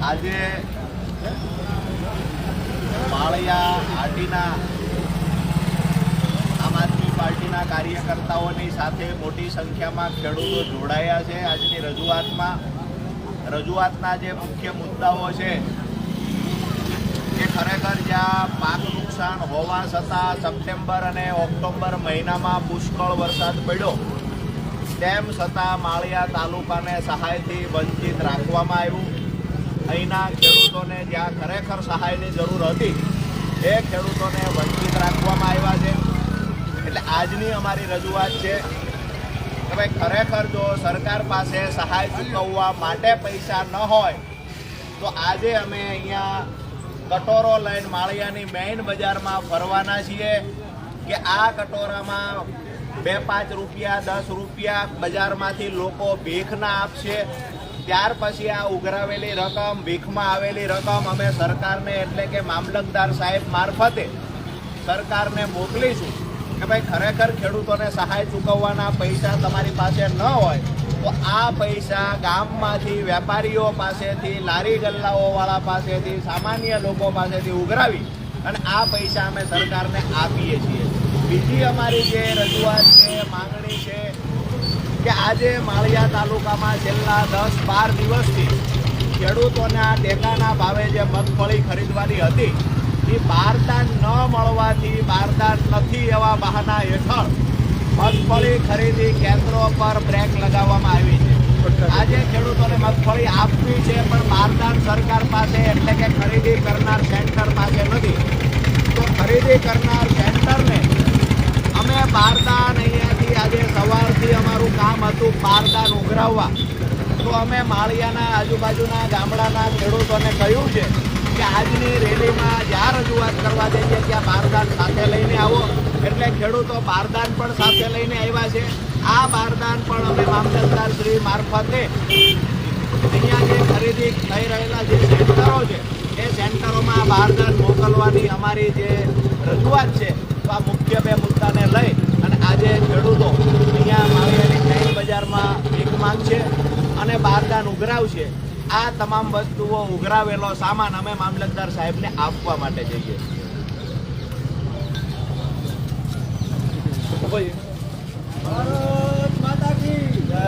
આજે માળિયા હાટીના આમ આદમી પાર્ટીના કાર્યકર્તાઓની સાથે મોટી સંખ્યામાં ખેડૂતો જોડાયા છે. આજની રજૂઆતના જે મુખ્ય મુદ્દાઓ છે કે ખરેખર જ્યાં પાક નુકસાન હોવા છતાં સપ્ટેમ્બર અને ઓક્ટોબર મહિનામાં પુષ્કળ વરસાદ પડ્યો તેમ છતાં માળિયા તાલુકાને સહાયથી વંચિત રાખવામાં આવ્યું. અહીંના ખેડૂતોને જ્યાં ખરેખર સહાયની જરૂર હતી એ ખેડૂતોને વંચિત રાખવામાં આવ્યા છે. એટલે આજની અમારી રજૂઆત છે કે ભાઈ ખરેખર જો સરકાર પાસે સહાય ચૂકવવા માટે પૈસા ન હોય તો આજે અમે અહીંયા કટોરો લઈને માળિયાની મેઇન બજારમાં ફરવાના છીએ કે આ કટોરામાં 2-5 રૂપિયા 10 રૂપિયા બજારમાંથી લોકો ભીખના આપશે. ત્યાર પછી આ ઉઘરાવેલી રકમ ભીખમાં આવેલી રકમ અમે સરકારને એટલે કે મામલતદાર સાહેબ મારફતે સરકારને મોકલીશું કે ભાઈ ખરેખર ખેડૂતોને સહાય ચૂકવવાના પૈસા તમારી પાસે ન હોય તો આ પૈસા ગામમાંથી વેપારીઓ પાસેથી લારી ગલ્લાઓવાળા પાસેથી સામાન્ય લોકો પાસેથી ઉઘરાવી અને આ પૈસા અમે સરકારને આપીએ છીએ. બીજી અમારી જે રજૂઆત છે માંગણી છે કે આજે માળિયા તાલુકામાં છેલ્લા 10-12 દિવસથી ખેડૂતોના ટેકાના ભાવે જે મગફળી ખરીદવાની હતી એ બારદાન ન મળવાથી બારદાન નથી એવા બહાના હેઠળ મગફળી ખરીદી કેન્દ્રો પર બ્રેક લગાવવામાં આવી છે. આજે ખેડૂતોને મગફળી આપવી છે પણ બારદાન સરકાર પાસે એટલે કે ખરીદી કરનાર સેન્ટર પાસે નથી. તો ખરીદી કરનાર સેન્ટરને અમે બારદાન અહીંયાથી આજે સવારથી અમારું કામ હતું બારદાન ઉઘરાવવા. તો અમે માળિયાના આજુબાજુના ગામડાના ખેડૂતોને કહ્યું છે કે આજની રેલીમાં જ્યાં રજૂઆત કરવા જઈએ ત્યાં બારદાન સાથે લઈને આવો. એટલે ખેડૂતો બારદાન પણ સાથે લઈને આવ્યા છે. આ બારદાન પણ અમે મામલતદાર શ્રી મારફતે અહીંયા જે ખરીદી થઈ રહેલા જે સેન્ટરો છે એ સેન્ટરોમાં બારદાન મોકલવાની અમારી જે રજૂઆત છે તો આ મુખ્ય 2 મુદ્દાને લઈ અને આજે ખેડૂતો અહીંયા માળિયાની મેઇન બજારમાં ભીખ માંગશે અને બારદાન ઉઘરાવશે. આ તમામ વસ્તુઓ ઉઘરાવેલો સામાન અમે મામલતદાર સાહેબને આપવા માટે જઈએ. ભારત માતા કી જય.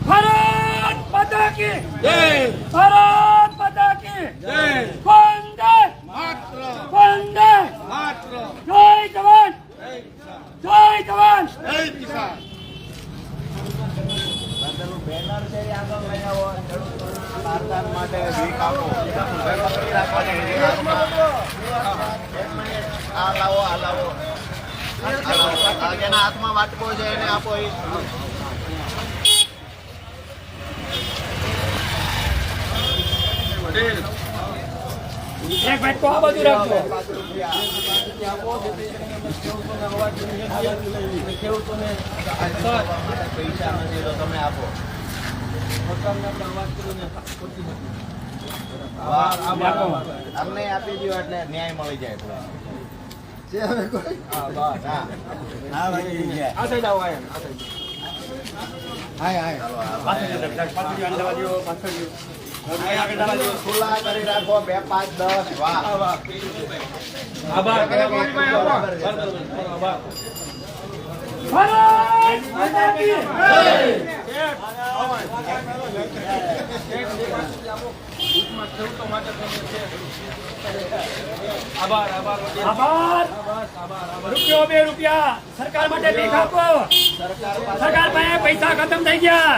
ભારત માતા કી જય. ભારત માતા કી જય. વંદે માતરમ. વંદે માતરમ. જય જવાન. જય જવાન. જય કિસાન. બેનર છે એ આગળ લઈ આવો. ખેડૂતોના બારદાન માટે ભીખ આપો. પકડી રાખવાની આ લાવો આ લાવો. જેના હાથમાં વાટકો છે એને આપો. એક વાટકો આ બાજુ રાખજો. ખેડૂતોને પૈસા નથી તો તમે આપો. અમને આપી દો એટલે ન્યાય મળી જાય. ખુલ્લા કરી રાખો 2, 5, 10. વાહ ભારત માતા કી જય. આભાર. રૂપિયો 2 રૂપિયા સરકાર માટે ભીખ આપો. સરકાર પાસે પૈસા ખતમ થઈ ગયા.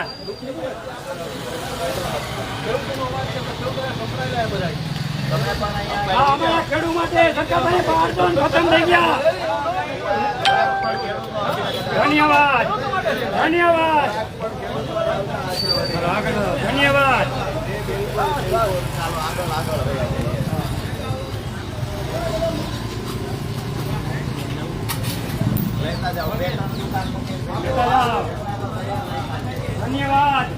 અમારા ખેડૂત માટે સરકાર પાસે બારદાન ખતમ થઈ ગયા. ધન્યવાદ. ધન્યવાદ. ધન્યવાદ. ધન્યવાદ.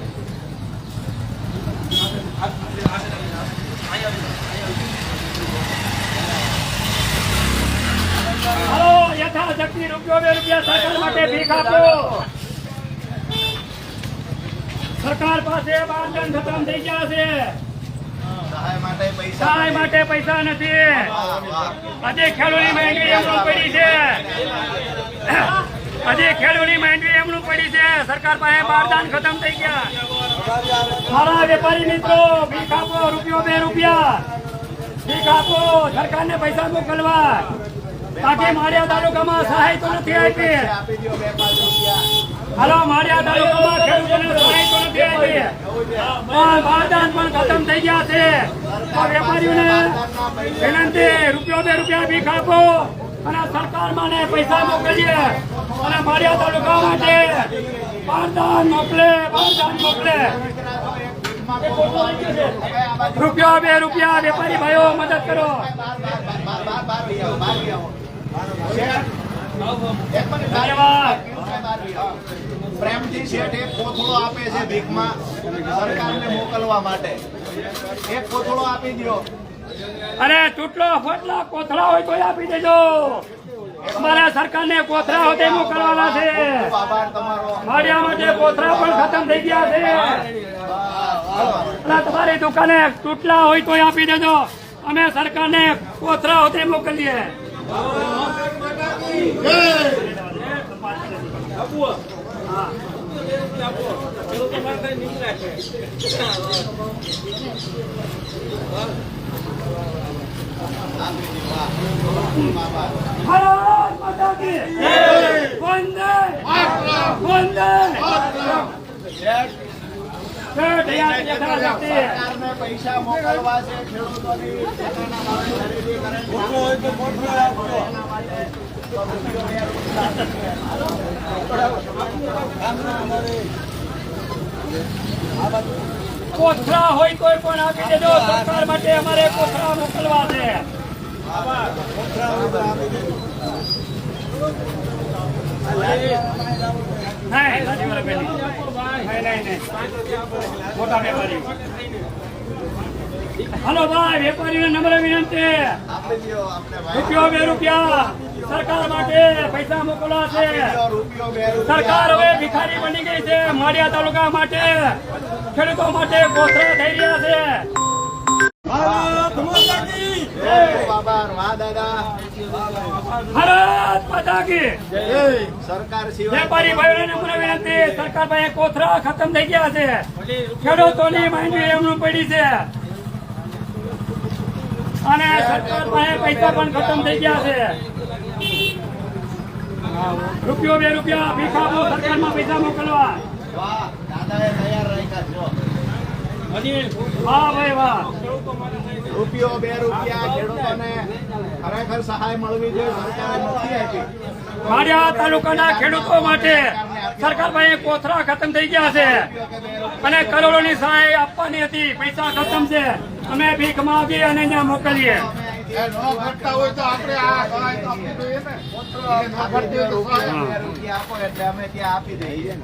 હાલો યથાશક્તિ રૂપિયો 2 રૂપિયા સરકાર માટે ભીખ આપો. સરકાર પાસે બારદાન ખતમ થઈ ગયા છે. સહાય માટે પૈસા સહાય માટે પૈસા નથી. વાહ, વાહ. આજે ખેડૂતની માંડવી એમનું પડી છે. આજે ખેડૂતની માંડવી એમનું પડી છે. સરકાર પાસે બારદાન ખતમ થઈ ગયા. મારા વેપારી મિત્રો, ભીખ આપો, રૂપિયો 2 રૂપિયા ભીખ આપો, સરકારને પૈસા મોકલવા. બાકી માળિયા તાલુકામાં સહાય તો નથી આપી. આપી દો 2-5 રૂપિયા. હાલો, માળિયા તાલુકામાં ખેડૂતોને સહાય તો નથી આપી. પણ બારદાન પણ ખતમ થઈ ગયા છે. તો વેપારીઓને વિનંતી, રૂપિયો 2 રૂપિયા ભીખ આપો અને સરકારમાં ને પૈસા મોકલીએ અને માળિયા તાલુકા માટે બારદાન મોકલે. રૂપિયો 2 રૂપિયા વેપારી ભાઈઓ મદદ કરો. ધન્યવાદ. પ્રેમજી શેઠ એક કોથળો આપે છે ભીખમાં સરકારને મોકલવા માટે. એક કોથળો આપી દો. અરે ચૂંટલો ફટલા કોથળા હોય તો આપી દેજો. અમારા સરકારને કોથળા હોય તે મોકલવાના છે. ખૂબ આભાર તમારો. માળિયા માટે કોથળા પણ ખતમ થઈ ગયા છે. અને તમારી દુકાને ચૂંટલા હોય તો આપી દેજો. અમે સરકારને કોથળા હોય તે મોકલીએ. ભારત માતા કી જય. વંદે વંદે શેઠ, સરકારને સરકારને પૈસા મોકલવા છે ખેડૂતોની પોતાના માલ ખરીદી કરે છે. એના માટે તો રૂપિયો 2 રૂપિયા. કોથળા હોય કોઈ પણ આપી દેજો. સરકાર માટે અમારે કોથળા મોકલવા છે. નહીં, નથી બરાબર. નહીં. મોટા વેપારી. હાલો ભાઈ, વેપારીને નમ્ર વિનંતી, આપી દો અમને ભાઈ. રૂપિયો 2 રૂપિયા સરકાર માટે પૈસા મોકલવા છે. રૂપિયો 2 રૂપિયા. સરકાર હવે ભિખારી બની ગઈ છે. માળિયા તાલુકા માટે ખેડૂતો માટે કોથળા થઈ રહ્યા છે. ખૂબ આભાર. વાહ દાદા. ભારત માતા કી સરકાર સિવાય વેપારી ભાઈઓને નમ્ર વિનંતી, સરકાર પાસે કોથળા ખતમ થઈ ગયા છે. ખેડૂતોની માંગણી એમનું પડી છે અને સરકાર પાસે પૈસા પણ ખતમ થઈ ગયા છે. રૂપિયો 2 રૂપિયા ભીખ આપો, સરકારમાં પૈસા મોકલવા. વાહ, દાદાએ તૈયાર રાખ્યા છો. વાહ ભાઈ વાહ. રૂપિયો 2 રૂપિયા ખેડૂતોને ખરેખર સહાય મળવી જોઈએ. સરકારે નથી આપી. માળિયા તાલુકાના ખેડૂતો માટે સરકાર પાસે કોથળા ખતમ થઈ ગયા છે અને કરોડોની સહાય આપવાની હતી. પૈસા ખતમ છે. અમે ભીખ માંગી અને ત્યાં મોકલીએ. રૂપિયા આપો એટલે અમે ત્યાં આપી દઈએ.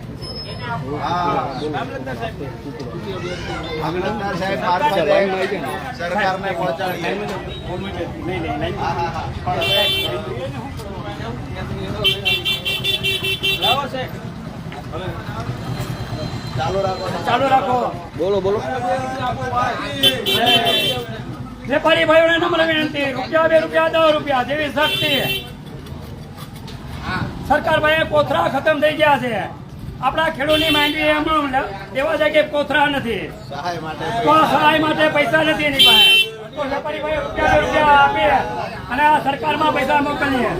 હા, મામલતદાર સાહેબ મારફતે સરકારને પહોંચાડીએ. હા, હા, હા. પણ ચાલુ રાખો. બોલો. વેપારી ભાઈઓને નમ્ર વિનંતી, રૂપિયા 2 રૂપિયા 10 રૂપિયા જેવી શક્તિ. સરકાર પાસે કોથળા ખતમ થઈ ગયા છે. આપણા ખેડૂતની માંગણી એમનું લેવા જાય કે કોથળા નથી. સહાય માટે તો સહાય માટે પૈસા નથી એની પાસે. તો વેપારી ભાઈઓ રૂપિયા 2 રૂપિયા આપીએ અને આ સરકારમાં પૈસા મોકલીએ.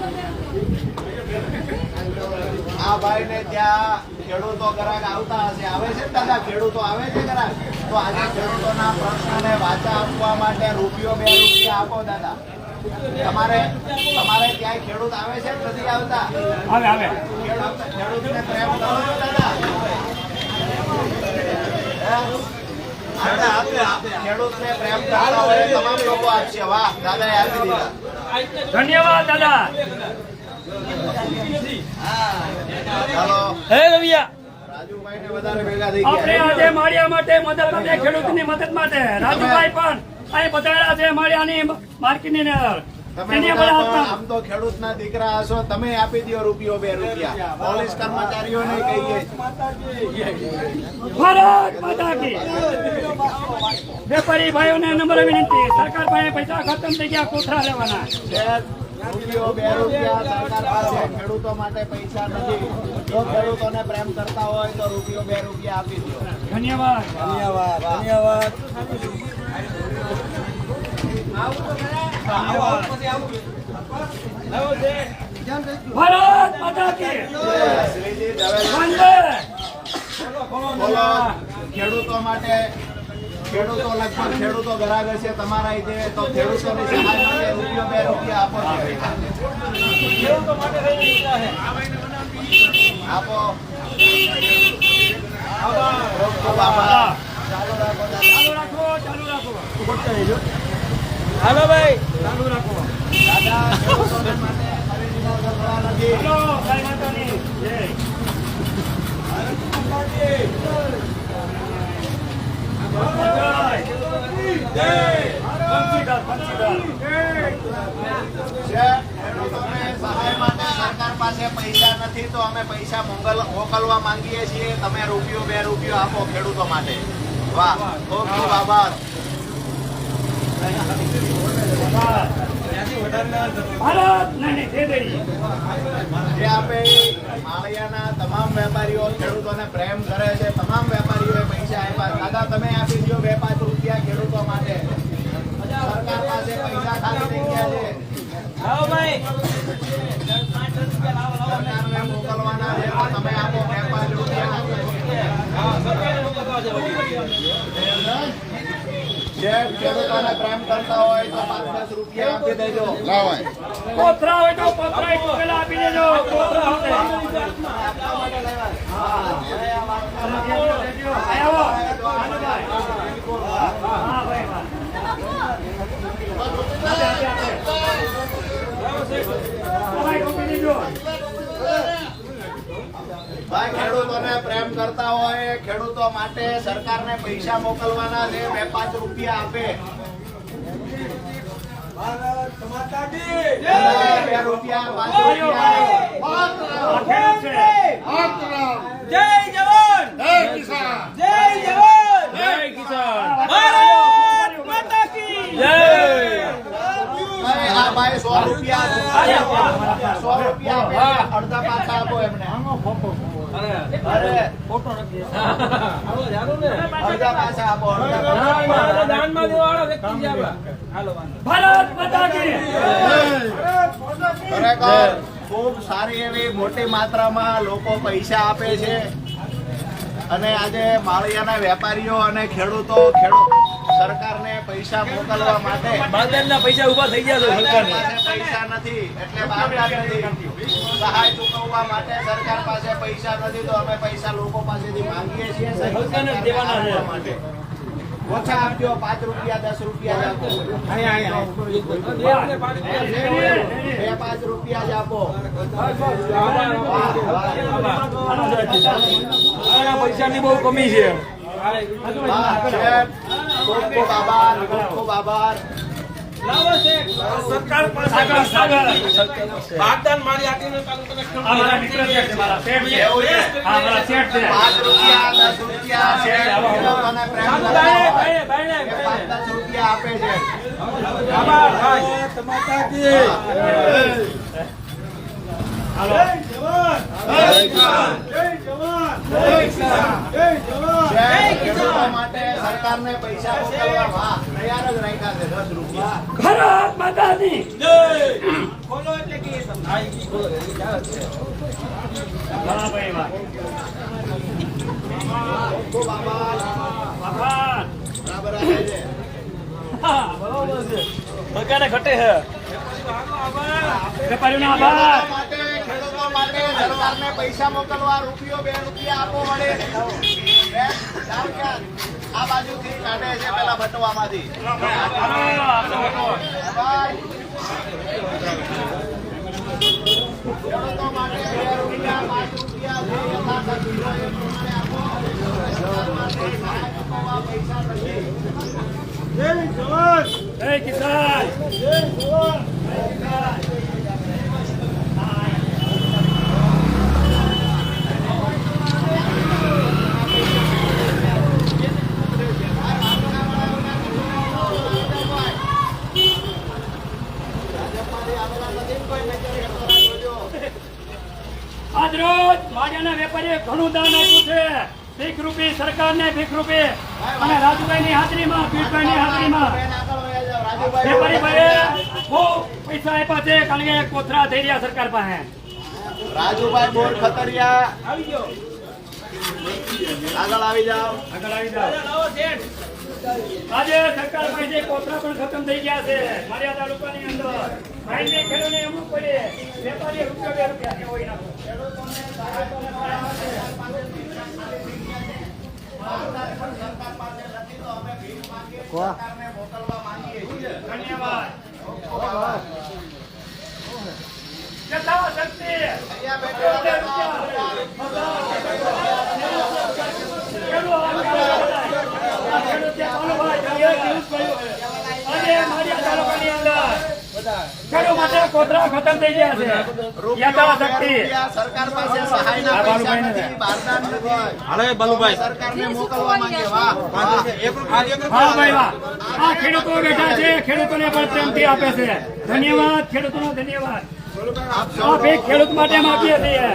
આ ભાઈને ત્યાં ખેડૂતો ગ્રાહક આવતા હશે. આવે છે ને દાદા? ખેડૂતો આવે છે ગ્રાહક? તો આજે ખેડૂતોના પ્રશ્નને વાચા આપવા માટે રૂપિયો 2 રૂપિયા આપો દાદા. તમારે ત્યાં ખેડૂત આવે છે કે નથી આવતા? આવે ખેડૂતને પ્રેમ કરો છો દાદા? ખેડૂતને પ્રેમ કરતા હોય તમામ લોકો આપશે. વાહ, દાદાએ આપી દીધા. ધન્યવાદ દાદા. ચાલો, હે રવિયા, રાજુભાઈને વધારે ભેગા થઈ આપણે ગયા. આજે માળિયા માટે મદદ માટે ખેડૂતની મદદ માટે રાજુભાઈ પણ અહીં પધાર્યા છે. માળિયાની માર્કેટની અંદર તમે એની બધા બધા તો આપણા આમ તો ખેડૂતના દીકરા હશો. તમે આપી દો રૂપિયો 2 રૂપિયા. પોલીસ કર્મચારીઓને કહીએ. ભારત માતા કી વેપારી ભાઈઓને નમ્ર વિનંતી, સરકાર પાસે પૈસા ખતમ થઈ ગયા, કોથળા લેવાના. રૂપિયો 2 રૂપિયા સરકાર પાસે ખેડૂતો માટે પૈસા નથી. જો ખેડૂતોને પ્રેમ કરતા હોય તો રૂપિયો 2 રૂપિયા આપી દો. ધન્યવાદ. ભારત માતા કી શ્રીજી દવે વંદે. બોલો. ખેડૂતો માટે ખેડૂતો લગભગ ખેડૂતો ગરાગર છે તમારા રીતે, તો ખેડૂતોની સહાય માટે રૂપિયો 2 રૂપિયા આપો. આપો. ખૂબ ખૂબ આભાર. ચાલુ રાખો. ચાલુ રાખો. હાલો ભાઈ, ચાલુ રાખો. દાદા, ખેડૂતોને માટે ખરીદીના ઝઘડા નથી. ચાલો, ગાય માતાની જય. ખેડૂતોને સહાય માટે સરકાર પાસે પૈસા નથી, તો અમે પૈસા મોકલવા માંગીએ છીએ. તમે રૂપિયો 2 રૂપિયો આપો ખેડૂતો માટે. વાહ, ખૂબ ખૂબ આભાર. ભારત નહીં દે દઈ. જે આપે માળિયાના તમામ વેપારીઓ ખેડૂતોને પ્રેમ કરે છે, તમામ વેપારીઓએ પૈસા આપ્યા. દાદા, તમે આપી દો 2-5 રૂપિયા ખેડૂતો માટે. સરકાર પાસે પૈસા ખાલી થઈ ગયા છે. આવો ભાઈ. સરકારને મોકલવાના છે, તો તમે આપો 2-5 રૂપિયા. જે ખેડૂતોને પ્રેમ કરતા હોય તો 5-10 રૂપિયા આપી દેજો. કોથળા હોય તો કોથળા એક પેલા આપી દેજો. કોથળા હશે. આવો. હા ભાઈ, વાહ. ભાઈ, કોપી દેજો. ભાઈ, ખેડૂતોને પ્રેમ કરતા હોય, ખેડૂતો માટે સરકારને પૈસા મોકલવાના છે. 2-5 રૂપિયા આપે. 2 રૂપિયા 5 રૂપિયા. આ ખેડૂત છે. જય જવાન, જય જવાન, જય કિસાન. ભારત માતા કી જય. ભાઈ, આ ભાઈ 100 રૂપિયા 100 રૂપિયા આપે. અડધા પાછા આપો એમને. અરે, અડધા પાછા આપો. દાનમાં દેવાળો વ્યક્તિ છે આપણા. હાલો ભારત માતા કી ખરેખર ખૂબ સારી એવી મોટી માત્રામાં લોકો પૈસા આપે છે. અને આજે માળિયાના વેપારીઓ અને ખેડૂતો સરકારને પૈસા મોકલવા માટે બાદરના પૈસા ઉભા થઈ ગયા છે સરકારને. પાસે પૈસા નથી, એટલે બારદાન નથી. સહાય ચૂકવવા માટે સરકાર પાસે પૈસા નથી, તો અમે પૈસા લોકો પાસેથી માંગીએ છીએ. સરકારને જ દેવાના છે. માટે ઓછા આપજો. 5 રૂપિયા 10 રૂપિયા જ આપો. 2-5 રૂપિયા જ આપો. પૈસાની બહુ કમી છે. ખૂબ ખૂબ આભાર. ખૂબ ખૂબ આભાર. સરકાર સાગર સાગર બાગદાન મારી આટીનો તાલુકાના આ મારા મિત્ર છે, મારા શેઠ છે. આ મારા શેઠ છે. 5 રૂપિયા 10 રૂપિયા છે. ખેડૂતોને પ્રેમ કરતા હોય. 5-10 રૂપિયા આપે છે. હાલો. ખેડૂતો માટે સરકારને પૈસા મોકલવા તૈયાર જ રાખ્યા છે. 10 રૂપિયા. ભારત માતાની ખોલો એટલે કે વાહ ભાઈ, વાહ. ખૂબ આભાર. આભાર. બરાબર આવે છે. હા, બરોબર છે. સરકારને ઘટે છે. વેપારીઓનો આભાર. ખેડૂતો માટે સરકારને પૈસા મોકલવા રૂપિયો 2 રૂપિયા આપો મળે. આ બાજુથી કાઢે છે પેલા બટવામાંથી. ખેડૂતો માટે 2 રૂપિયા 5 રૂપિયા જે યથાશક્તિ હોય એ પ્રમાણે આપો. સરકાર માટે સહાય ચૂકવવા પૈસા નથી. જય કિસાન. જય કિસાન. માળિયાના વેપારીએ ઘણું દાન આપ્યું છે. ભીખ રૂપી સરકારને ભીખ રૂપી અને રાજુભાઈની હાજરીમાં, પીઠભાઈની હાજરીમાં બેન આગળ વયા જાઓ. રાજુભાઈ વેપારી ભાઈએ બહુ પૈસા આપ્યા છે, કારણ કે કોથળા થઈ રહ્યા સરકાર પાસે. રાજુભાઈ બોર ખતરિયા આવી ગયો. આગળ આવી જાઓ. આગળ આવી જાઓ. આવો શેઠ. આજે સરકાર પાસે કોથળા પણ ખતમ થઈ ગયા છે માળિયા તાલુકાની અંદર. ભાઈને ખેડૂતને અમુક પડે વેપારી રૂપિયા 2 રૂપિયા હોય નાખો. ખેડૂતોને સહાય તો મળે છે. સરકાર પાસે નથી તો અમે ભીખ માંગીએ છીએ. સરકારને મોકલવા માંગીએ છીએ. ધન્યવાદ. યથાશક્તિ અહીંયા બેઠેલા ખેડૂત માટે કોથળા ખતમ થઈ ગયા છે. યથાશક્તિ સરકાર પાસે સહાયના પૈસા નથી, બારદાન નથી. સરકારને મોકલવા માંગે. વાહ, વાહ. હા ભાઈ વાહ. આ ખેડૂતો બેઠા છે, ખેડૂતોને પણ પ્રેમથી આપે છે. ધન્યવાદ ખેડૂતોનો, ધન્યવાદ. આ ભીખ ખેડૂત માટે માગીએ છીએ.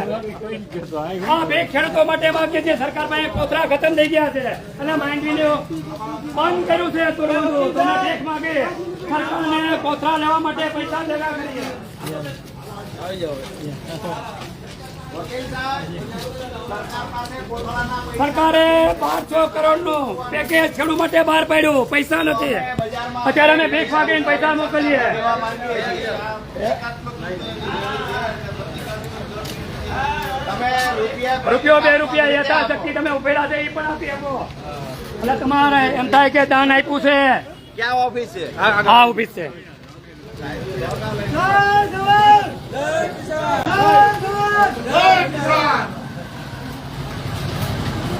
આ ભીખ ખેડૂતો માટે માગીએ છીએ. સરકાર પાસે કોથળા ખતમ થઈ ગયા છે અને માંડવીને બંધ કર્યું છે તુરંત. તેના ભીખ માગે સરકારને કોથળા લેવા માટે પૈસા ભેગા કરીએ. વકીલ સાહેબ, સરકાર પાસે કોથળાના પૈસા સરકારે 1200 કરોડનું પેકેજ ખેડૂત માટે બહાર પાડ્યું. પૈસા નથી. બજારમાં અત્યારે અમે ભીખ માગીને પૈસા મોકલીએ. લેવા માંગીએ છીએ. તમે રૂપિયો 2 રૂપિયા યથાશક્તિ તમે ઉભેલા છે એ પણ આપી આપો. એટલે તમારે એમ થાય કે દાન આપ્યું છે. ક્યાં ઓફિસ છે? આ ઓફિસ છે.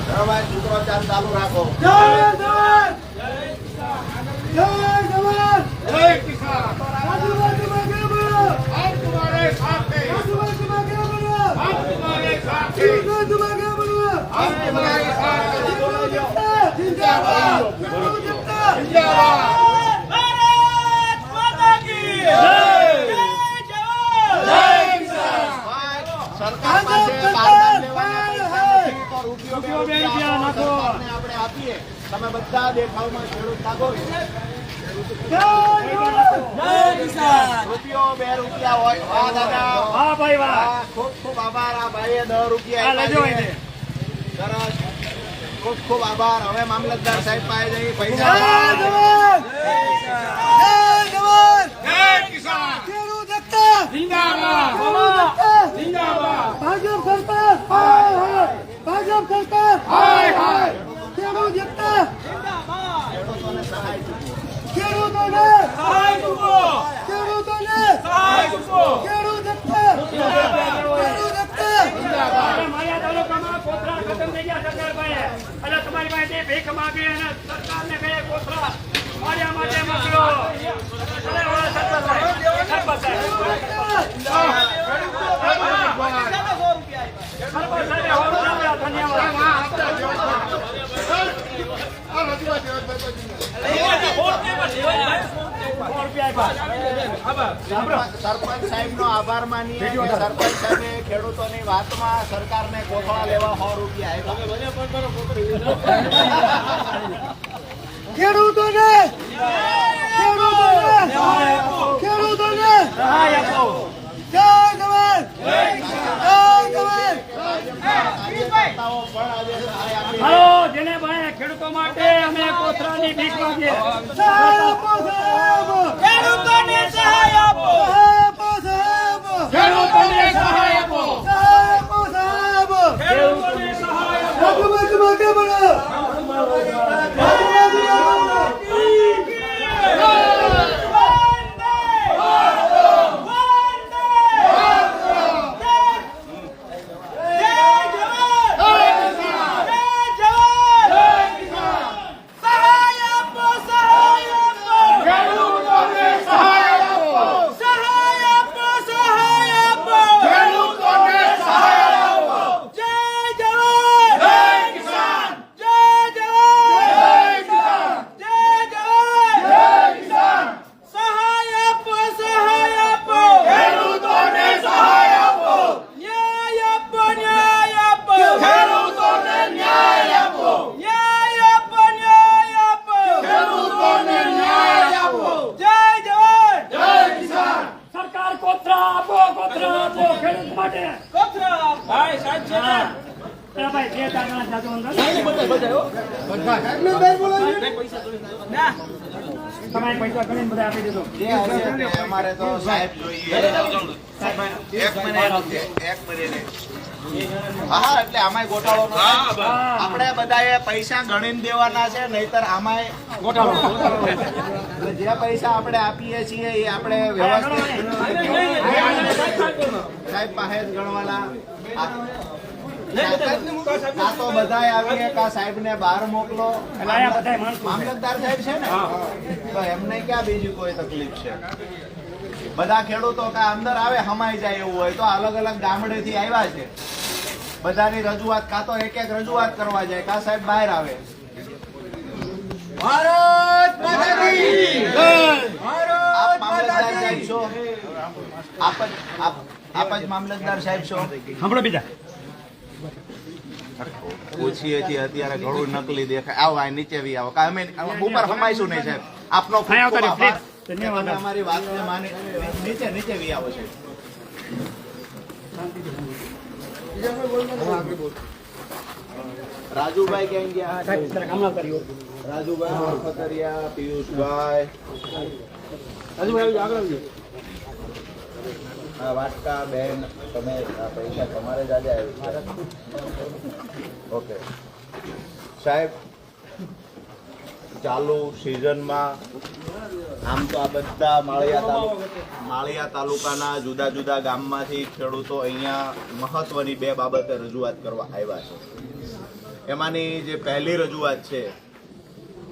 ચલો ભાઈ, સૂત્રોચ્ચાર ચાલુ રાખો. સરકાર પાસે બારદાન લેવાના પૈસા નથી તો રૂપિયો 2 રૂપિયા નાખો. સરકારને આપણે આપીએ. તમે બધા દેખાવમાં ખેડૂત નાખો. રૂપિયો 2 રૂપિયા હોય. વાહ દાદા, હા ભાઈ વાહ. વાહ. ખૂબ ખૂબ આભાર. આ ભાઈએ 10 રૂપિયા આ લેજો આપ્યા છે. એને. સરસ. ખૂબ ખૂબ આભાર. હવે મામલતદાર સાહેબ પાસે જઈ પૈસા ખેડૂતોને સહાય ચૂકવો. માળિયા તાલુકામાં કોથળા ખતમ થઈ ગયા સરકાર પાસે. એટલે તમારી પાસે ભીખ માગે અને સરકારને કહે કોથળા માળિયા માટે મોકલો. અરે વાહ, સરપંચ સાહેબ. સરપંચ સાહેબ. સરપંચ સાહેબે 100 રૂપિયા ધન્યવાદ. સરપંચ સાહેબનો આભાર માનીએ કે સરપંચ સાહેબે ખેડૂતોની વાતમાં સરકારને કોથળા લેવા 100 રૂપિયા આપ્યા. ખેડૂતોને સહાય આપો. કાર્યકર્તાઓ પણ આજે સહાય આપી. હાલો, જેને ભાઈ ખેડૂતો માટે અમે કોથળાની ભીખ માંગીએ. ખેડૂતોને સહાય આપો. ખેડૂતોને સહાય આપો. ખેડૂતોને સહાય આપો. સહાય તમારે પૈસા ગણીને બધા આપી દીધો. જે હશે તે અમારે તો સાહેબ જોઈએ. એક મિનિટ. હા, એટલે આમાંય ગોટાળો ન થાય. આપણે બધાએ પૈસા ગણીને દેવાના છે, નહીતર આમાંય ગોટાળો. એટલે જે પૈસા આપણે આપીએ છીએ એ આપણે વ્યવસ્થિત સાહેબ પાસે જ ગણવાના. કાં તો બધાય આવીએ કાં સાહેબને બહાર મોકલો. એટલે આયા બધાય માણસો છે. મામલતદાર સાહેબ છે ને, તો એમને ક્યાં બીજી કોઈ તકલીફ છે? બધા ખેડૂતો કાં અંદર આવે હમાઈ જાય એવું હોય તો અલગ અલગ ગામડેથી આવ્યા છે, બધાની રજૂઆત કાં તો એક એક રજૂઆત કરવા જાય કાં સાહેબ બહાર આવે. ભારત માતા કી જય. આપ મામલતદાર સાહેબ છો? આપ જ મામલતદાર સાહેબ છો? સાંભળો બીજા. પૂછીએ છીએ અત્યારે ઘણું નકલી દેખાય. આવો આ નીચે વી આવો કાં અમે ઉપર હમાઈશું નહીં સાહેબ. આપનો ખૂબ અહીંયા ખૂબ આવતા આભાર. રહ્યો, કે ધન્યવાદ. તમે અમારી વાતને માની નીચે વી આવો છે. રાજુભાઈ ક્યાં ગયા? સાહેબ જરાક હમણાં કર્યો. રાજુભાઈ ખતરિયા, પિયુષભાઈ, આ વાટકા બેન, તમે આ પૈસા તમારે જ આજે આવ્યું છે. ઓકે સાહેબ, ચાલુ સિઝનમાં આમ તો આ બધા માળિયા તાલુકાના જુદા જુદા ગામમાંથી ખેડૂતો અહીંયા મહત્વની બે બાબતે રજૂઆત કરવા આવ્યા છે. એમાંની જે પહેલી રજૂઆત છે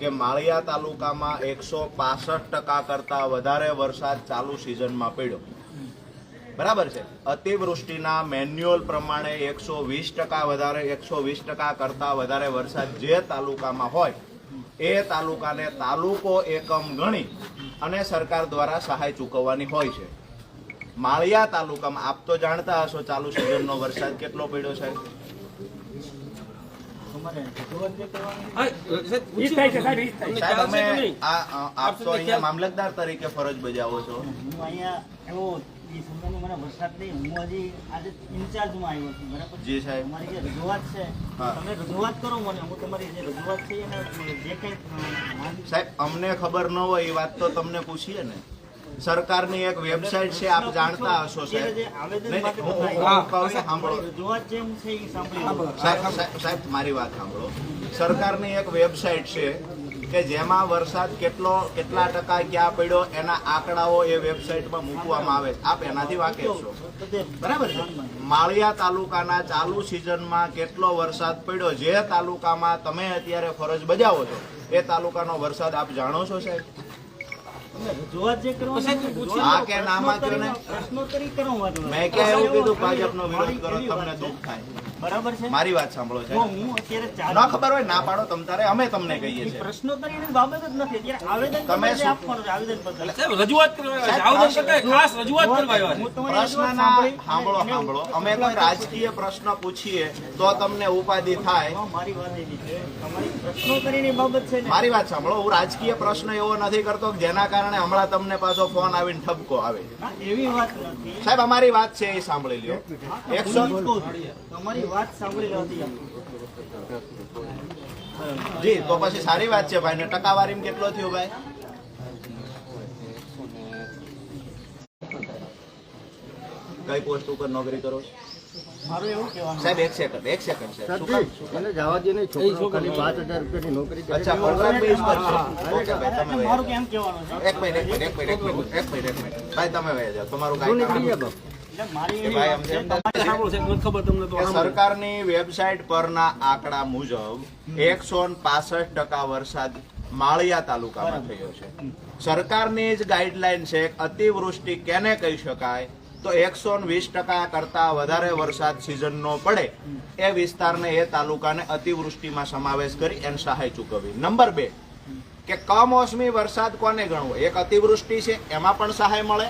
કે માળિયા તાલુકામાં 165% કરતાં વધારે વરસાદ ચાલુ સિઝનમાં પડ્યો. બરાબર છે. અતિવૃષ્ટિના મેન્યુઅલ પ્રમાણે 120% વધારે 120% કરતાં વધારે વરસાદ જે તાલુકામાં હોય એ તાલુકાને તાલુકો એકમ ગણી અને સરકાર દ્વારા સહાય ચૂકવવાની હોય છે. માળિયા તાલુકામાં આપ તો જાણતા હશો ચાલુ સિઝનનો વરસાદ કેટલો પડ્યો છે? ઈ જ થાય છે સાહેબ, ઈ જ થાય છે. સાહેબ અમે આપ તો અહીંયા મામલતદાર તરીકે ફરજ બજાવો છો. હું અહીંયા એવો એ સમયનો મને વરસાદ નહીં, હું હજી આજે ઇન્ચાર્જમાં આવ્યો છું, બરાબર? જી સાહેબ. તમારી જે રજૂઆત છે હા. તમે રજૂઆત કરો મને, હું તમારી જે રજૂઆત છે એને જે કંઈ સાહેબ અમને ખબર ન હોય એ વાત તો તમને પૂછીએ ને. સરકારની એક વેબસાઇટ છે, આપ જાણતા હશો સાહેબ. જે આવેદન નહીં, માટે હું બધા કહું છું, સાંભળો રજૂઆત જે છે એ સાંભળી સાહેબ મારી વાત સાંભળો. સરકારની એક વેબસાઇટ છે કે જેમાં વરસાદ કેટલા ટકા ક્યાં પડ્યો એના આંકડાઓ એ વેબસાઇટમાં મૂકવામાં આવે છે. આપ એનાથી વાકેફ છો, બરાબર છે? માળિયા તાલુકાના ચાલુ સિઝનમાં કેટલો વરસાદ પડ્યો જે તાલુકામાં તમે અત્યારે ફરજ બજાવો છો એ તાલુકાનો વરસાદ આપ જાણો છો સાહેબ? રજૂઆત જે કરવાની હા કે નામાં કયો ને? પ્રશ્નોત્તરી કરો વાંધો નહીં. મેં ક્યાં એવું કીધું ભાજપનો વિરોધ કરો તમને દુઃખ થાય? બરાબર છે? મારી વાત સાંભળો તો સાહેબ. હું અત્યારે ના ખબર હોય ના પાડો તમ તારે, અમે તમને કહીએ છીએ. પ્રશ્નોત્તરીની બાબત જ નથી, અત્યારે આવેદન તમે તમારે શું- આપવાનું છે, આવેદન પત્ર. રજૂઆત કરવા આવ્યા છે. આવેદન કરતા ખાસ રજૂઆત કરવા આવ્યા છે. હું તમારી રજૂઆત પ્રશ્નના સાંભળી અને સાંભળો અમે કોઈ રાજકીય પ્રશ્ન પૂછીએ તો તમને ઉપાધિ થાય. મારી વાત એવી છે, તમારી પ્રશ્નોત્તરીની બાબત છે ને, મારી વાત સાંભળો, હું રાજકીય પ્રશ્ન એવો નથી કરતો કે જેના કારણે હમણાં તમને પાછો ફોન આવીને ઠપકો આવે. હા, એવી વાત નથી. સાહેબ અમારી વાત છે એ સાંભળી લ્યો. હું ઈ જ 100 કહું છું. તમારી વાત સાંભળી હતી. જી તો પછી સારી વાત છે ભાઈ. ને ટકાવારીમાં કેટલો થયો ભાઈ? કઈ પોસ્ટ ઉપર નોકરી કરો છો? મારું એવું કહેવાનું સાહેબ એક સેકન્ડ સાહેબ. શું કામ? મને જવા દે નહીં, છોકરો ખાલી 5,000 રૂપિયાની નોકરી કરે. અચ્છા કોન્ટ્રાક્ટ બેઝ પર છે. ઓકે ભાઈ તમે વહી મારું જાઓ. કેમ કહેવાનું છે? એક મિનિટ ભાઈ તમે વહી જાઓ. તમારું શું કાંઈ કામ નીકળી નથી. ગયા બાપ? એટલે મારી કે એવી ભાઈ વાત છે, અમને સાંભળો સાહેબ, મને ખબર તમને તો કે સરકારની વેબસાઇટ પરના આંકડા મુજબ 165% વરસાદ માળિયા તાલુકામાં થયો છે. સરકારની જ ગાઈડલાઈન છે કે અતિવૃષ્ટિ કેને કહી શકાય તો 120% કરતા વધારે વરસાદ સિઝનનો પડે એ વિસ્તારને એ તાલુકાને અતિવૃષ્ટિમાં સમાવેશ કરી એને સહાય ચૂકવવી. નંબર 2 કે કમોસમી વરસાદ કોને ગણવો? એક અતિવૃષ્ટિ છે એમાં પણ સહાય મળે.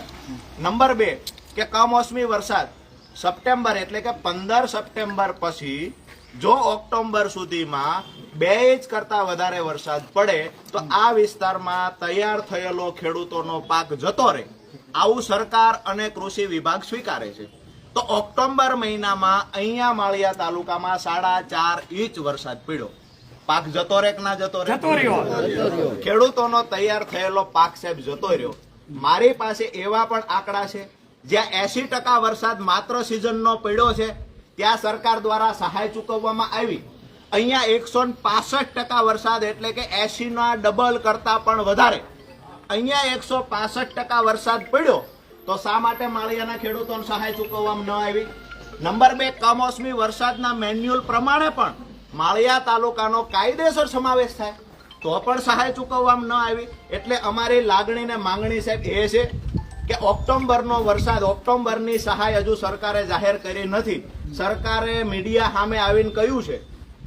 નંબર 2 કે કમોસમી વરસાદ સપ્ટેમ્બર એટલે કે 15 સપ્ટેમ્બર પછી જો ઓક્ટોબર સુધીમાં 2 ઇંચ કરતા વધારે વરસાદ પડે તો આ વિસ્તારમાં તૈયાર થયેલો ખેડૂતોનો પાક જતો રહે. આવું સરકાર અને કૃષિ વિભાગ સ્વીકારે છે. તો ઓક્ટોબર મહિનામાં અહીંયા માળિયા તાલુકામાં 4.5 ઇંચ વરસાદ પડ્યો. પાક જતો રે કે ના જતો રે? જતો રહ્યો. ખેડૂતોનો તૈયાર થયેલો પાક સાહેબ જતો રહ્યો. મારી પાસે એવા પણ આંકડા છે જ્યાં 80% વરસાદ માત્ર સિઝનનો પડ્યો છે, ત્યાં સરકાર દ્વારા સહાય ચૂકવવામાં આવી. અહીંયા 165% વરસાદ એટલે કે 80 ના ડબલ કરતા પણ વધારે. અહીંયા 165% વરસાદ પડ્યો તો શા માટે માળિયાના ખેડૂતોને સહાય ચૂકવવામાં ન આવી? નંબર 2, કમોસમી વરસાદના મેન્યુઅલ પ્રમાણે પણ માળિયા તાલુકાનો કાયદેસર સમાવેશ થાય તો પણ સહાય ચૂકવવામાં ન આવી. એટલે અમારી લાગણી ને માંગણી સાહેબ એ છે કે ઓક્ટોબરનો વરસાદ, ઓક્ટોબરની સહાય હજુ સરકારે જાહેર કરી નથી. સરકારે મીડિયા સામે આવીને કહ્યું છે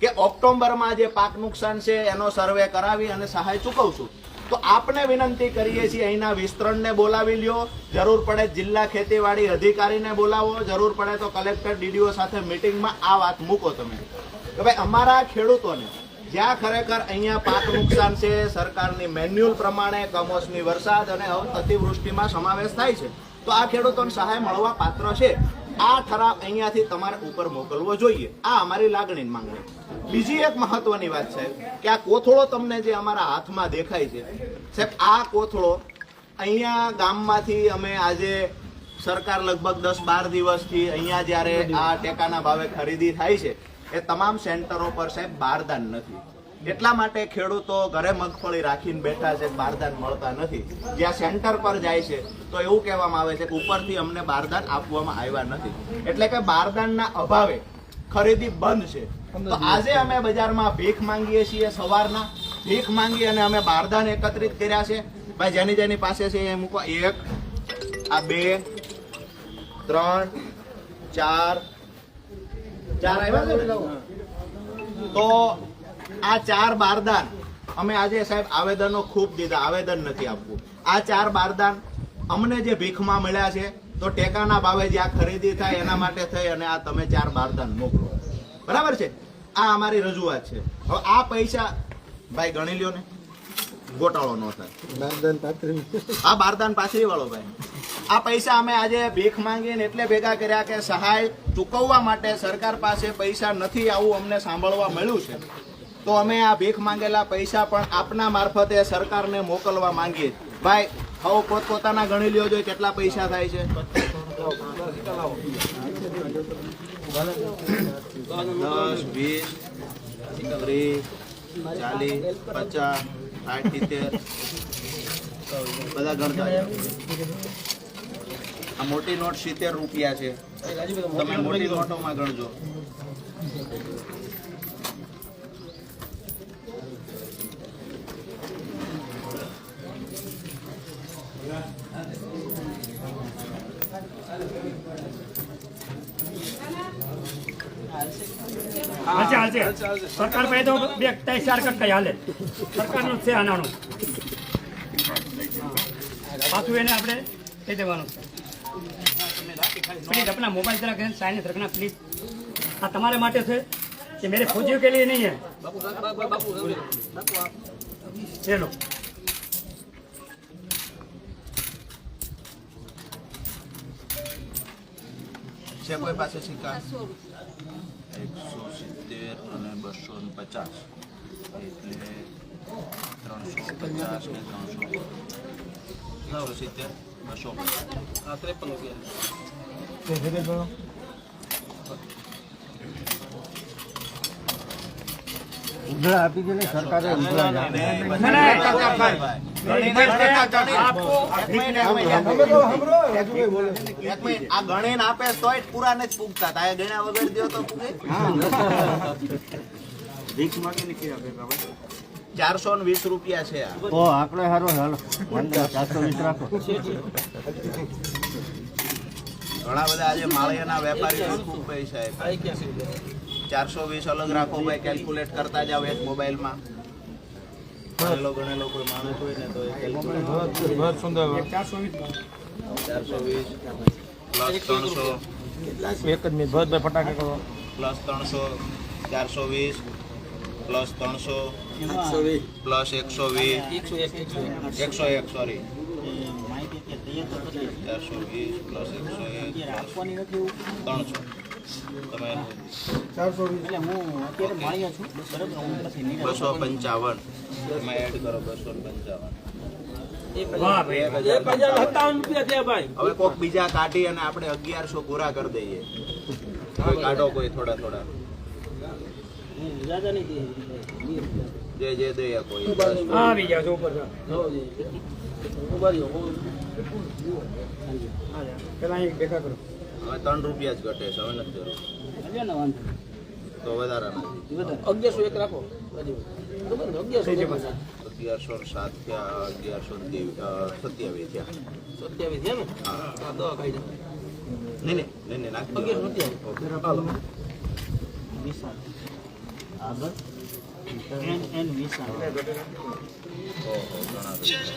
કે ઓક્ટોબરમાં જે પાક નુકસાન છે એનો સર્વે કરાવી અને સહાય ચૂકવશું. તો આપને વિનંતી કરીએ છીએ અહીંના વિસ્તરણને બોલાવી લ્યો, જરૂર પડે જિલ્લા ખેતીવાડી અધિકારીને બોલાવો, જરૂર પડે તો કલેક્ટર ડીડીઓ સાથે મિટિંગમાં આ વાત મૂકો તમે કે ભાઈ અમારા ખેડૂતોને જ્યાં ખરેખર અહીંયા પાક નુકસાન છે, સરકારની મેન્યુઅલ પ્રમાણે કમોસમી વરસાદ અને અતિવૃષ્ટિમાં સમાવેશ થાય છે, તો આ ખેડૂતોને સહાય મળવા પાત્ર છે. આ ઠરાવ અહીંયાથી તમારે ઉપર મોકલવો જોઈએ. આ અમારી લાગણી માંગણી. બીજી એક મહત્વની વાત સાહેબ કે આ કોથળો તમને જે અમારા હાથમાં દેખાય છે સાહેબ, આ કોથળો અહીંયા ગામમાંથી અમે આજે સરકાર લગભગ 10-12 દિવસથી અહીંયા જ્યારે આ ટેકાના ભાવે ખરીદી થાય છે એ તમામ સેન્ટરો પર સાહેબ બારદાન નથી. એટલા માટે ખેડૂતો ઘરે મગફળી રાખીને બેઠા છે, બારદાન મળતા નથી. જ્યાં સેન્ટર પર જાય છે તો એવું કહેવામાં આવે છે કે ઉપરથી અમને બારદાન આપવામાં આવ્યા નથી. એટલે કે બારદાનના અભાવે ખરીદી બંધ છે. તો આજે અમે બજારમાં ભીખ માંગીએ છીએ, સવારના ભીખ માંગી અને અમે બારદાન એકત્રિત કર્યા છે. ભાઈ જેની જેની પાસે છે એ મૂકો. 1, આ 2, 3, 4 આવ્યા છે ને? તો આ 4 બારદાન અમે આજે સાહેબ આવેદનો ખૂબ દીધા, આવેદન નથી આપવું. આ 4 બારદાન અમને જે ભીખમાં મળ્યા છે તો ટેકાના ભાવે જ્યાં ખરીદી થાય એના માટે થઈ અને આ તમે 4 બારદાન મોકલો. બરાબર છે? આ અમારી રજૂઆત છે. હવે આ પૈસા ભાઈ ગણી લ્યો ને, ગોટાળો ન થાય. આ બારદાન પાથરી વાળો ભાઈ, આ પૈસા અમે આજે ભીખ માંગીને એટલે ભેગા કર્યા કે સહાય ચૂકવવા માટે સરકાર પાસે પૈસા નથી, આવું અમને સાંભળવા મળ્યું છે. તો અમે આ ભીખ માંગેલા પૈસા પણ આપના મારફતે સરકારને મોકલવા માંગીએ. ભાઈ હવે પોતપોતાના ગણી લ્યો જોઈએ કેટલા પૈસા થાય છે. 10, 20, 30, 40, 50, 60, 70 બધા ગણતા જાઓ. આ મોટી નોટ 70 રૂપિયા છે, તમે મોટી નોટોમાં ગણજો. હાલશે. સરકાર પાસે તો 2-4 કટકા હાલે. સરકારનું છે આનાનું. પાછું એને આપણે કહી દેવાનું છે. પ્લીઝ अपना मोबाइल जरा करें, साइलेंस रखना प्लीज. हाँ तुम्हारे माटे से ये मेरे फौजियों के लिए नहीं है. चलो છે કોઈ પાસે સિક્કા? 170 અને 250 એટલે 350 ને 300 170 250 આ 53 રૂપિયા. ઉધડા આપી દે ને સરકારે ઉધડા જ આપે. આ ગણીને આપે તોય પૂરા નથી પૂગતા. તારે ગણ્યા વગર દો તો પૂગે. ભીખ માંગીને કેવા ભેગા 420 રૂપિયા છે આ. ઓ આંકડો સારો હાલો 420 રાખો. ઘણા બધા આજે માળિયાના વેપારીઓ ખૂબ પૈસા છે. 420 અલગ રાખો ભાઈ, કેલ્ક્યુલેટ કરતા જાવ એક મોબાઈલમાં. ગણેલો કોઈ માણસ હોય ને તો 420 પ્લસ 300 એક જ મિનિટ ભરત ભાઈ ફટાકે કરો. Plus 300 420 plus 300 plus 120 101 sorry 420 plus 101 આપવાની નથી એવું 300 તમે એટલે હું અત્યારે માળિયા છું બરાબર હું પછી નિરાશ 255 તમે એડ કરો 255. 1057 રૂપિયા થયા ભાઈ. હવે કોક બીજા કાઢી અને આપણે 1100 પૂરા કરી દઈએ. કોઈ કાઢો કોઈ થોડા થોડા જ્યાદા નહીં દે. જે દે કોઈ. આવી જાઓ ઉપર જાઓ. ઉભા રહ્યો. પેલા અહીં ભેગા કરો. હવે 3 રૂપિયા જ ઘટે છે, હવે નથી જરૂર તો વધારાના 1101 રાખો. બરાબર ને? 1100 1107 થયા 1127 થયા. 27 થયા ને? હા, દવા ખાઈ જાય. નહીં નાખી 1127. હાલો. વિશાલ આગળ એન વિશાલ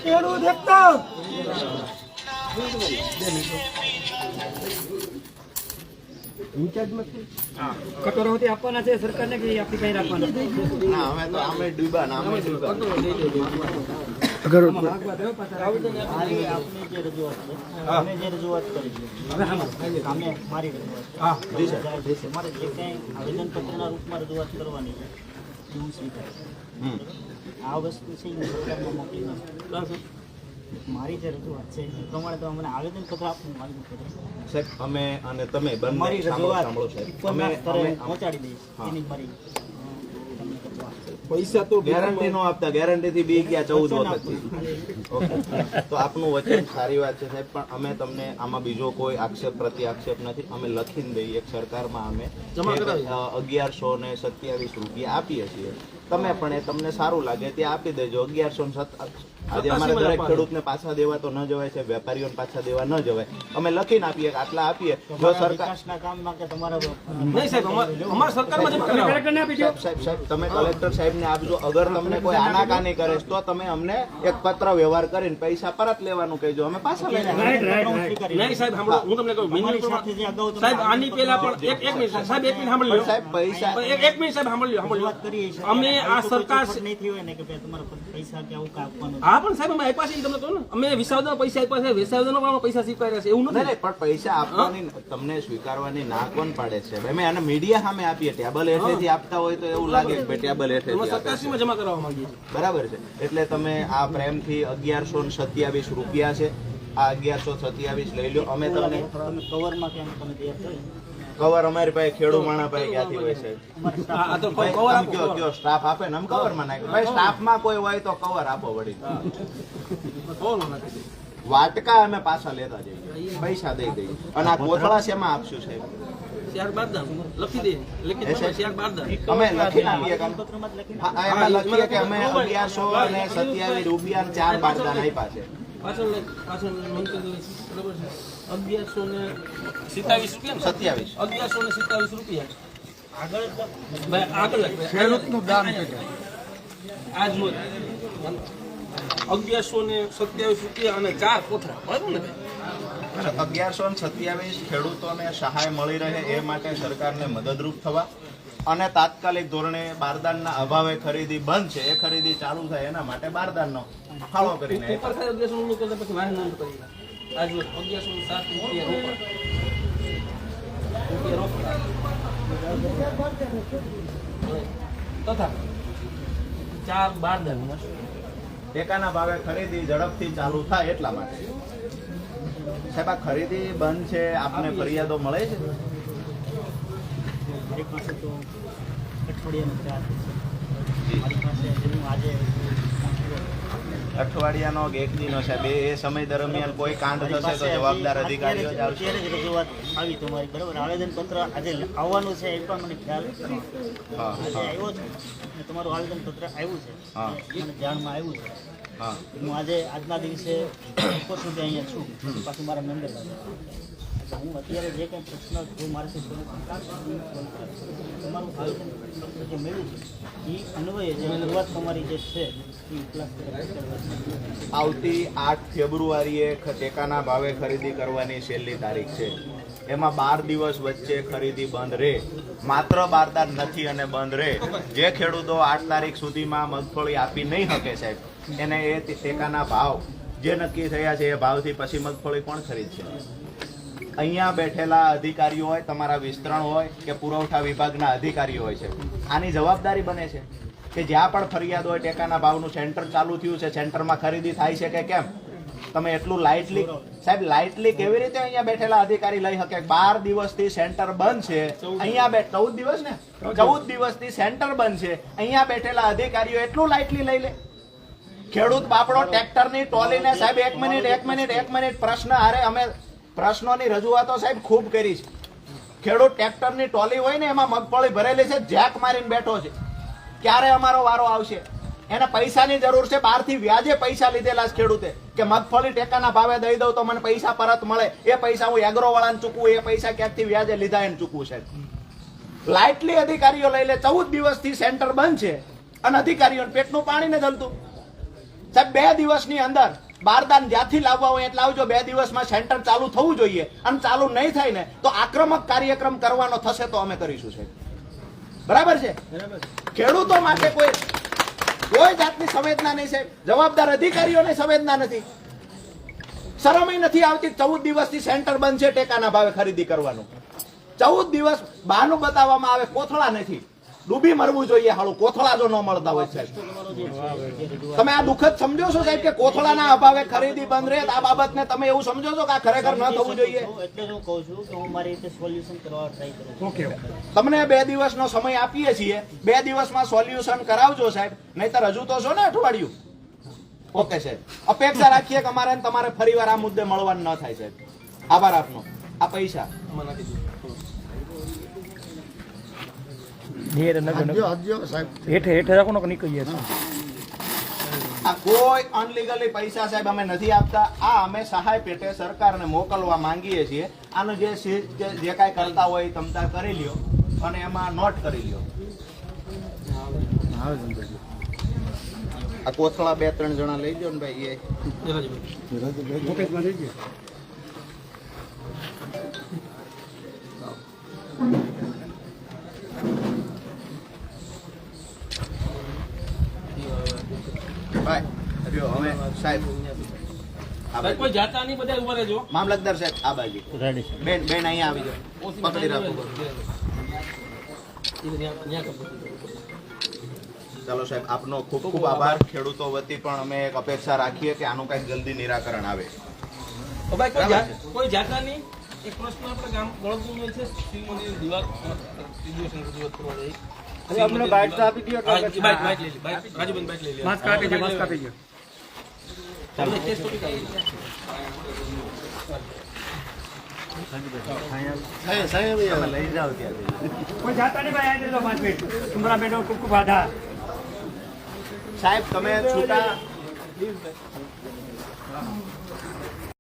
ખેડૂત એકતા. કટોરાઓથી આપવાના છે સરકારને કે આપણી કઈ રાખવાના? ના હવે તો આમે ડૂબા ના આમે ડૂબા. મારી આપની જે રજૂઆત છે અમે જે રજૂઆત કરી છે સામે મારી રજૂઆત છે મારે જે કંઈ આવેદનપત્રના રૂપમાં રજૂઆત કરવાની છે એ હું સ્વીકારું. આ વસ્તુ છે એ સરકારમાં મોકલી નથી. મારી જે રજૂઆત છે એ પ્રમાણે તમે મને આવેદનપત્ર આપવું મારી સાહેબ અમે અને તમે બંને મારી સાંભળો રજૂઆત સાંભળો સાહેબ ઉપરના સ્તરે અમે પહોંચાડી દઈશ એની મારી તમને રજૂઆત છે. પૈસા તો ગેરંટી નો આપતા, ગેરંટી થી બી ગયા 14 વખતથી. ઓકે. તો આપનું વચન સારી વાત છે સાહેબ, પણ અમે તમને આમાં બીજો કોઈ આક્ષેપ પ્રતિ આક્ષેપ નથી. અમે લખીને દઈએ સરકારમાં અમે 1127 રૂપિયા આપીએ છીએ. તમે પણ એ તમને સારું લાગે ત્યાં આપી દેજો. 1107 આજે અમારે દરેક ખેડૂતને પાછા દેવા તો ન જવાય છે, વેપારીઓને પાછા દેવા ન જવાય. અમે લખીને આપીએ કે આટલા આપીએ. જો સરકાર વિકાસના કામમાં કે તમારા નહીં સાહેબ, અમારા સરકારમાં જમા કરાવો. કલેક્ટરને આપી દો. સાહેબ તમે કલેક્ટર સાહેબને આપજો. અગર તમને કોઈ આનાકાની કરે તો તમે અમને એક પત્ર વ્યવહાર કરીને પૈસા પરત લેવાનું કહેજો, અમે પાછા લઈ લઈશું. નહીં સાહેબ, સાંભળો, હું તમને કહું મિનિમમ સાહેબ આની પહેલા પણ એક મિનિટ સાહેબ, એક મિનિટ સાંભળી લો. સાહેબ પૈસા એક મિનિટ સાહેબ સાંભળી લો. અમે આ સરકાર નહીં થયું હોય ને કે ભાઈ તમારા પૈસા કે આવું કાપવાનું હા પણ સાહેબ અમે આપ્યા છે તમને કહું ને, અમે વિસાવદરના પૈસા આપ્યા છે, વિસાવદરના પણ પૈસા સ્વીકાર્યા છે, એવું નહીં, નથી. નહીં, પણ પૈસા આપવાની તમને સ્વીકારવાની ના કોણ પાડે છે? અમે આને મીડિયા સામે આપીએ, ટેબલ હેઠેથી આપતા હોય તો એવું લાગે કે ભાઈ ટેબલ અમે હેઠેથી આપે છે. સરકારશ્રીમાં જમા કરાવવા માંગીએ છીએ. બરાબર છે. એટલે તમે આ પ્રેમથી 1127 રૂપિયા છે, આ 1127 લઈ લો. અમે તમને તમે કવરમાં કેમ તમે તૈયાર કરી કવર અમારી પાસે ખેડૂ માણા પાસે ક્યાંથી હોય છે? આ તો ભાઈ, કવર આમ આપો, કયો કયો સ્ટાફ આપે ને, આમ કવરમાં નાખે. ભાઈ સ્ટાફમાં કોઈ હોય તો કવર આપો વળી. કવરમાં નાખી દો. વાટકા અમે પાછા લેતા જઈએ, પૈસા દઈ દઈએ. અને આ કોથળા શેમાં આપશું સાહેબ? શાક બારદાન લખી દે, લખી દે શાક બારદાન. અમે લખીને આપીએ કે પત્રમાં જ લખીને હા, એમાં લખીએ કે અમે 1127 રૂપિયા 4 બારદાન આપ્યા છે. પાછળ નોંધ કરી દઈશ. બરાબર છે. 1127 રૂપિયા ને 1127 રૂપિયા. ભાઈ, આગળ લખ. ખેડૂતનું દાન આ જુઓ 1127 રૂપિયા અને 4 કોથળા. બરાબર ને? 1127 ખેડૂતોને સહાય મળી રહે એ માટે સરકારને મદદરૂપ થવા અને તાત્કાલિક ધોરણે બારદાનના અભાવે ખરીદી બંધ છે, એ ખરીદી ચાલુ થાય એના માટે બારદાનનો ફાળો કરીને ઉપર ખાલી 1100 નું કરતા પછી વાહન નોંધ કરી. આ જુઓ 1107 રૂપિયા રોકડા. તથા 4 બારદાન. ટેકાના ભાવે ખરીદી ઝડપથી ચાલુ થાય એટલા માટે. સાહેબ આ ખરીદી બંધ છે, આપને ફરિયાદો મળે છે? મારી પાસે તો અઠવાડિયાનો ચાર્જ છે. મારી પાસે જેનું આજે અઠવાડિયાનો કે એક દિનો સાહેબ, એ સમય દરમિયાન કોઈ કાંડ થશે તો જવાબદાર અધિકારીઓ જ આવશે. અત્યારે જ રજૂઆત આવી તમારી બરાબર. આવેદનપત્ર આજે આવવાનું છે એ પણ મને ખ્યાલ હા, આજે હા, આવ્યો છે અને તમારું આવેદનપત્ર આવ્યું હા. છે મને જાણમાં આવ્યું છે. હા. હું આજે આજના દિવસે બપોર સુધી અહીંયા છું, પાછું મારા મેમ્બર હું અત્યારે જે કંઈ પ્રશ્ન જો મારાથી તમારું આવેદનપત્ર જે મળ્યું છે એ અન્વયે જે રજૂઆત તમારી જે છે એ ઉપલાસ આવતી 8 ફેબ્રુઆરીએ ટેકાના ભાવે ખરીદી કરવાની છેલ્લી તારીખ છે. એમાં 12 દિવસ વચ્ચે ખરીદી બંધ રહે. માત્ર બારદાન નથી અને બંધ રહે. જે ખેડૂતો 8 તારીખ સુધીમાં મગફળી આપી નહીં શકે સાહેબ, એને એ ટેકાના ભાવ જે નક્કી થયા છે એ ભાવથી પછી મગફળી કોણ ખરીદશે? અહીંયા બેઠેલા અધિકારીઓ હોય, તમારા વિસ્તરણ હોય કે પુરવઠા વિભાગના અધિકારીઓ હોય છે, આની જવાબદારી બને છે કે જ્યાં પણ ફરિયાદ હોય ટેકાના ભાવનું સેન્ટર ચાલુ થયું છે, સેન્ટરમાં ખરીદી થાય છે કે કેમ? તમે એટલું લાઇટલી સાહેબ, લાઇટલી કેવી રીતે અહીંયા બેઠેલા અધિકારી લઈ શકે? 12 દિવસથી સેન્ટર બંધ છે, અહીંયા 14 દિવસ ને 14 દિવસથી સેન્ટર બંધ છે, અહીંયા બેઠેલા અધિકારીઓ એટલું લાઇટલી લઈ લે? ખેડૂત બાપડો ટ્રેક્ટરની ટોલીને સાહેબ એક મિનિટ પ્રશ્ન હારે અમે પ્રશ્નોની રજૂઆતો સાહેબ ખૂબ કરી છે. ખેડૂત ટ્રેક્ટરની ટોલી હોય ને એમાં મગફળી ભરેલી છે, જેક મારીને બેઠો છે, ક્યારે અમારો વારો આવશે? એને પૈસાની જરૂર છે, બહારથી વ્યાજે પૈસા લીધેલા છે ખેડૂતે કે મગફળી ટેકાના ભાવે દઈ દઉં તો મને પૈસા પરત મળે. એ પૈસા હું એગ્રો વાળાને ચૂકવું, એ પૈસા ક્યાંકથી વ્યાજે લીધા એને ચૂકવું છે. લાઇટલી અધિકારીઓ લઈ લે. 14 દિવસથી સેન્ટર બંધ છે અને અધિકારીઓને પેટનું પાણી ને જલતું. સાહેબ 2 દિવસની અંદર બારદાન જ્યાંથી લાવવા હોય એટલે આવજો. 2 દિવસમાં સેન્ટર ચાલુ થવું જોઈએ અને ચાલુ નહીં થાય ને તો આક્રમક કાર્યક્રમ કરવાનો થશે તો અમે કરીશું સાહેબ. બરાબર છે? ખેડૂતો માટે કોઈ જાતની સંવેદના નહીં સાહેબ. જવાબદાર અધિકારીઓને સંવેદના નથી, શરમય નથી આવતી. 14 દિવસથી સેન્ટર બંધ છે ટેકાના ભાવે ખરીદી કરવાનું. 14 દિવસ બહાનું બતાવવામાં આવે, કોથળા નથી. ડૂબી મરવું જોઈએ હાલું, કોથળા જો ન મળતા હોય સાહેબ. તમે આ દુઃખદ સમજો છો સાહેબ કે કોથળાના અભાવે ખરીદી બંધ રહે? આ બાબતને તમે એવું સમજો છો કે આ ખરેખર ન થવું જોઈએ? એટલે હું કહું છું કે હું મારી રીતે સોલ્યુશન કરવા ટ્રાય કરું છું. તમને 2 દિવસનો સમય આપીએ છીએ, 2 દિવસમાં સોલ્યુશન કરાવજો સાહેબ, નહીતર હજુ તો છો ને અઠવાડિયું. ઓકે સાહેબ, અપેક્ષા રાખીએ કે અમારે તમારે ફરીવાર આ મુદ્દે મળવાનું ન થાય સાહેબ. આભાર આપનો. આ પૈસા આ કોઈ અનલીગલી પૈસા સાહેબ અમે નથી આપતા. આ અમે સહાય પેટે સરકારને મોકલવા માંગીએ છીએ. આનું જે કાંઈ કરતા હોય તમતાર કરી લ્યો અને એમાં નોટ કરી લ્યો. આ કોથળા 2-3 જણા લઈ જાઓ ને ભાઈ. હવે સાહેબ કોઈ જાતા નહીં, બધા ઉભા રહેજો. મામલતદાર સાહેબ આ બાજુ. બેન અહીંયા આવી જાઓ, પકડી રાખો. ચાલો સાહેબ, આપનો ખૂબ ખૂબ આભાર. ખેડૂતો વતી પણ અમે એક અપેક્ષા રાખીએ કે આનું કંઈક જલ્દી નિરાકરણ આવે. કોઈ જાતા નહીં. એક પ્રશ્ન આપણે ગામ ગળગું છે, શિવ મંદિર દિવાલ રજૂઆત કરવા જઈ. આપણે બાઇક તો આપી દો. બાઇક લઈ લે, રાજુબેન બાઇક લઈ લે. માસ્ક કાપી ગયો, માસ્ક કાપી ગયો. તમને કેસ ટોપિક આવી લઈ જાઓ ત્યાં. કોઈ જાતા નહીં ભાઈ, આવી જજો 5 મિનિટ. તમારા બેનો ખૂબ ખૂબ આભાર. સાહેબ તમે છૂટા